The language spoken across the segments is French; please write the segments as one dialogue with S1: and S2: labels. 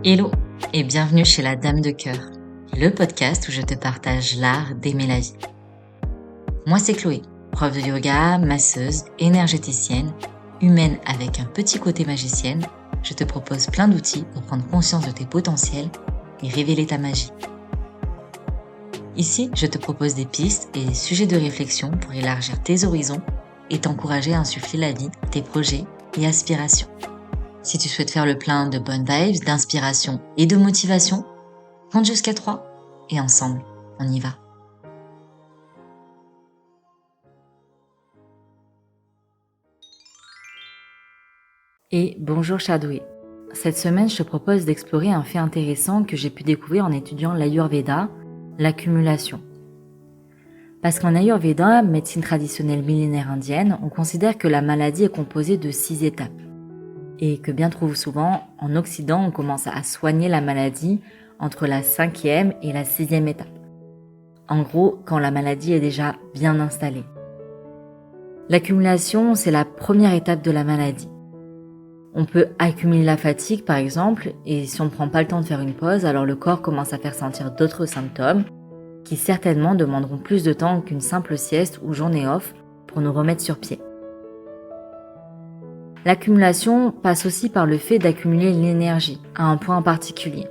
S1: Hello et bienvenue chez la Dame de Cœur, le podcast où je te partage l'art d'aimer la vie. Moi c'est Chloé, prof de yoga, masseuse, énergéticienne, humaine avec un petit côté magicienne. Je te propose plein d'outils pour prendre conscience de tes potentiels et révéler ta magie. Ici, je te propose des pistes et des sujets de réflexion pour élargir tes horizons et t'encourager à insuffler la vie, tes projets et aspirations. Si tu souhaites faire le plein de bonnes vibes, d'inspiration et de motivation, compte jusqu'à 3 et ensemble, on y va. Et bonjour Shadoué. Cette semaine, je te propose d'explorer un fait intéressant que j'ai pu découvrir en étudiant l'Ayurveda, l'accumulation. Parce qu'en Ayurveda, médecine traditionnelle millénaire indienne, on considère que la maladie est composée de 6 étapes. Et que bien trop souvent, en Occident, on commence à soigner la maladie entre la 5e et la 6e étape. En gros, quand la maladie est déjà bien installée. L'accumulation, c'est la première étape de la maladie. On peut accumuler la fatigue, par exemple, et si on ne prend pas le temps de faire une pause, alors le corps commence à faire sentir d'autres symptômes qui certainement demanderont plus de temps qu'une simple sieste ou journée off pour nous remettre sur pied. L'accumulation passe aussi par le fait d'accumuler l'énergie à un point particulier.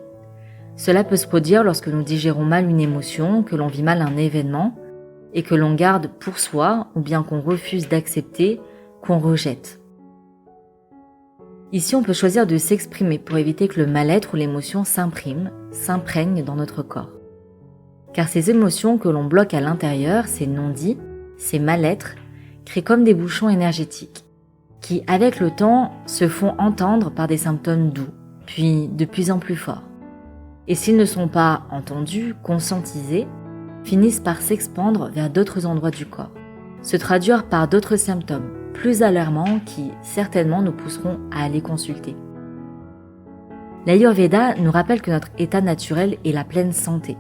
S1: Cela peut se produire lorsque nous digérons mal une émotion, que l'on vit mal un événement et que l'on garde pour soi ou bien qu'on refuse d'accepter, qu'on rejette. Ici, on peut choisir de s'exprimer pour éviter que le mal-être ou l'émotion s'imprègne dans notre corps. Car ces émotions que l'on bloque à l'intérieur, ces non-dits, ces mal-être, créent comme des bouchons énergétiques qui, avec le temps, se font entendre par des symptômes doux, puis de plus en plus forts. Et s'ils ne sont pas entendus, conscientisés, finissent par s'expandre vers d'autres endroits du corps, se traduire par d'autres symptômes plus alarmants qui, certainement, nous pousseront à aller consulter. L'Ayurveda nous rappelle que notre état naturel est la pleine santé.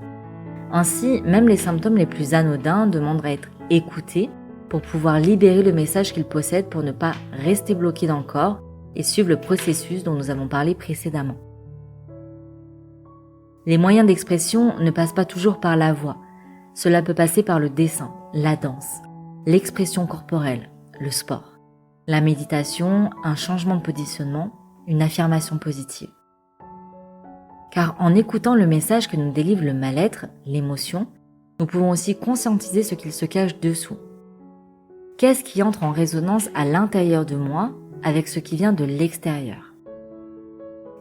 S1: Ainsi, même les symptômes les plus anodins demandent à être écoutés pour pouvoir libérer le message qu'ils possèdent pour ne pas rester bloqués dans le corps et suivre le processus dont nous avons parlé précédemment. Les moyens d'expression ne passent pas toujours par la voix. Cela peut passer par le dessin, la danse, l'expression corporelle, le sport, la méditation, un changement de positionnement, une affirmation positive. Car en écoutant le message que nous délivre le mal-être, l'émotion, nous pouvons aussi conscientiser ce qu'il se cache dessous. Qu'est-ce qui entre en résonance à l'intérieur de moi avec ce qui vient de l'extérieur?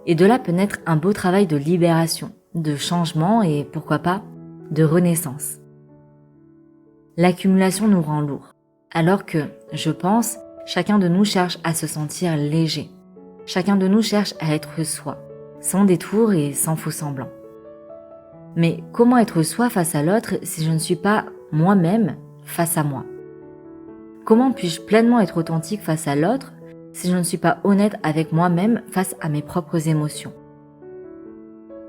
S1: Et de là peut naître un beau travail de libération, de changement et pourquoi pas, de renaissance. L'accumulation nous rend lourds, alors que, je pense, chacun de nous cherche à se sentir léger. Chacun de nous cherche à être soi, sans détour et sans faux semblant. Mais comment être soi face à l'autre si je ne suis pas moi-même face à moi? Comment puis-je pleinement être authentique face à l'autre si je ne suis pas honnête avec moi-même face à mes propres émotions?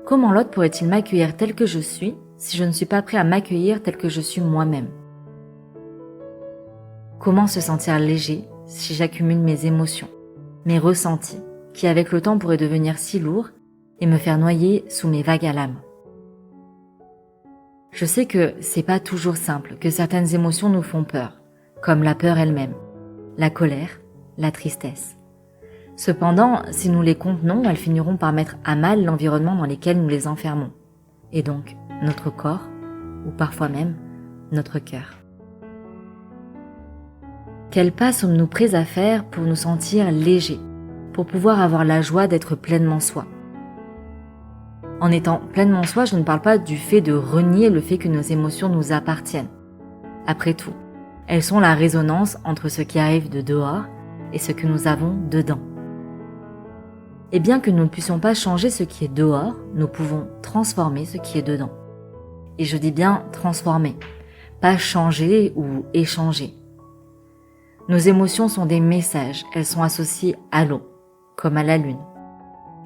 S1: Comment l'autre pourrait-il m'accueillir tel que je suis si je ne suis pas prêt à m'accueillir tel que je suis moi-même? Comment se sentir léger si j'accumule mes émotions, mes ressentis, qui avec le temps pourraient devenir si lourds et me faire noyer sous mes vagues à l'âme? Je sais que c'est pas toujours simple, que certaines émotions nous font peur, comme la peur elle-même, la colère, la tristesse. Cependant, si nous les contenons, elles finiront par mettre à mal l'environnement dans lequel nous les enfermons, et donc notre corps, ou parfois même notre cœur. Quel pas sommes-nous prêts à faire pour nous sentir légers, pour pouvoir avoir la joie d'être pleinement soi? En étant pleinement soi, je ne parle pas du fait de renier le fait que nos émotions nous appartiennent. Après tout, elles sont la résonance entre ce qui arrive de dehors et ce que nous avons dedans. Et bien que nous ne puissions pas changer ce qui est dehors, nous pouvons transformer ce qui est dedans. Et je dis bien transformer, pas changer ou échanger. Nos émotions sont des messages, elles sont associées à l'eau, comme à la lune.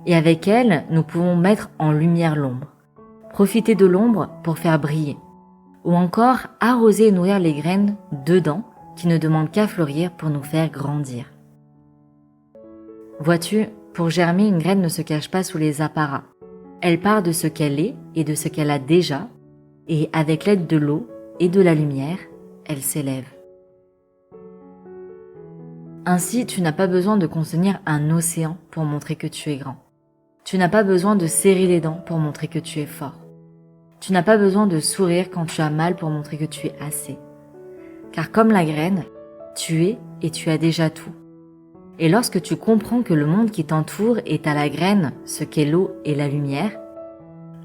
S1: Et avec elles, nous pouvons mettre en lumière l'ombre, profiter de l'ombre pour faire briller, ou encore arroser et nourrir les graines dedans qui ne demandent qu'à fleurir pour nous faire grandir. Vois-tu, pour germer, une graine ne se cache pas sous les apparats. Elle part de ce qu'elle est et de ce qu'elle a déjà, et avec l'aide de l'eau et de la lumière, elle s'élève. Ainsi, tu n'as pas besoin de contenir un océan pour montrer que tu es grand. Tu n'as pas besoin de serrer les dents pour montrer que tu es fort. Tu n'as pas besoin de sourire quand tu as mal pour montrer que tu es assez. Car comme la graine, tu es et tu as déjà tout. Et lorsque tu comprends que le monde qui t'entoure est à la graine ce qu'est l'eau et la lumière,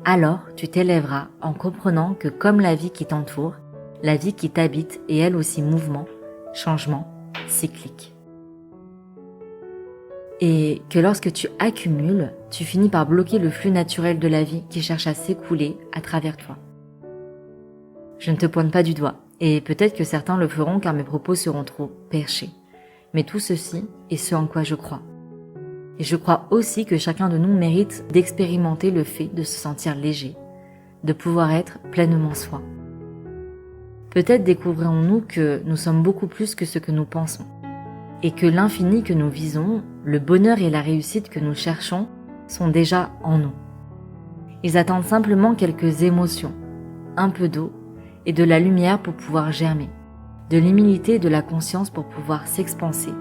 S1: alors tu t'élèveras en comprenant que comme la vie qui t'entoure, la vie qui t'habite est elle aussi mouvement, changement, cyclique. Et que lorsque tu accumules, tu finis par bloquer le flux naturel de la vie qui cherche à s'écouler à travers toi. Je ne te pointe pas du doigt, et peut-être que certains le feront car mes propos seront trop perchés. Mais tout ceci est ce en quoi je crois. Et je crois aussi que chacun de nous mérite d'expérimenter le fait de se sentir léger, de pouvoir être pleinement soi. Peut-être découvrirons-nous que nous sommes beaucoup plus que ce que nous pensons, et que l'infini que nous visons, le bonheur et la réussite que nous cherchons, sont déjà en nous. Ils attendent simplement quelques émotions, un peu d'eau et de la lumière pour pouvoir germer, de l'humilité et de la conscience pour pouvoir s'expanser,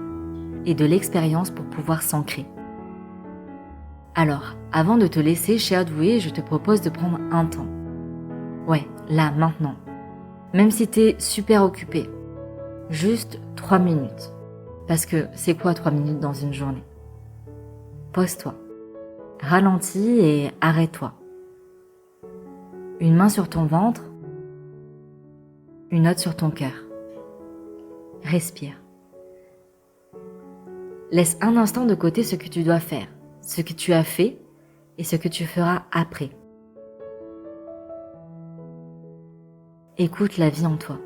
S1: et de l'expérience pour pouvoir s'ancrer. Alors, avant de te laisser, chère douée, je te propose de prendre un temps. Ouais, là, maintenant. Même si t'es super occupé. Juste 3 minutes. Parce que c'est quoi 3 minutes dans une journée? Pose-toi. Ralentis et arrête-toi. Une main sur ton ventre. Une autre sur ton cœur. Respire. Laisse un instant de côté ce que tu dois faire, ce que tu as fait et ce que tu feras après. Écoute la vie en toi.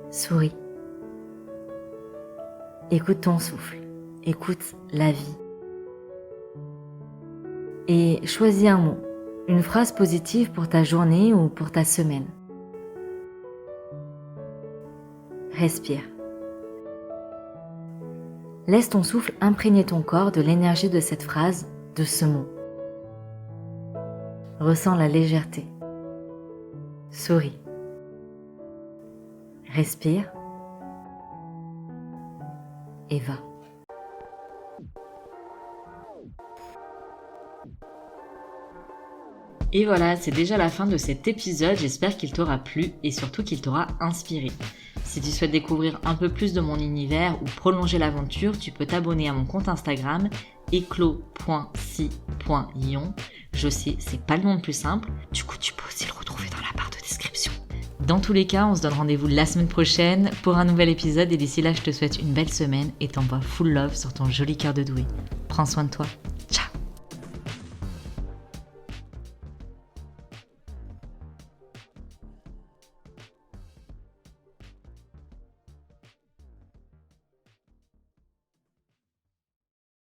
S1: Souris. Écoute ton souffle. Écoute la vie. Et choisis un mot, une phrase positive pour ta journée ou pour ta semaine. Respire. Laisse ton souffle imprégner ton corps de l'énergie de cette phrase, de ce mot. Ressens la légèreté. Souris. Respire. Et va. Et voilà, c'est déjà la fin de cet épisode. J'espère qu'il t'aura plu et surtout qu'il t'aura inspiré. Si tu souhaites découvrir un peu plus de mon univers ou prolonger l'aventure, tu peux t'abonner à mon compte Instagram eclos.si.ion. Je sais, c'est pas le nom le plus simple. Du coup, tu peux aussi le retrouver dans la barre de description. Dans tous les cas, on se donne rendez-vous la semaine prochaine pour un nouvel épisode et d'ici là, je te souhaite une belle semaine et t'envoie full love sur ton joli cœur de douée. Prends soin de toi.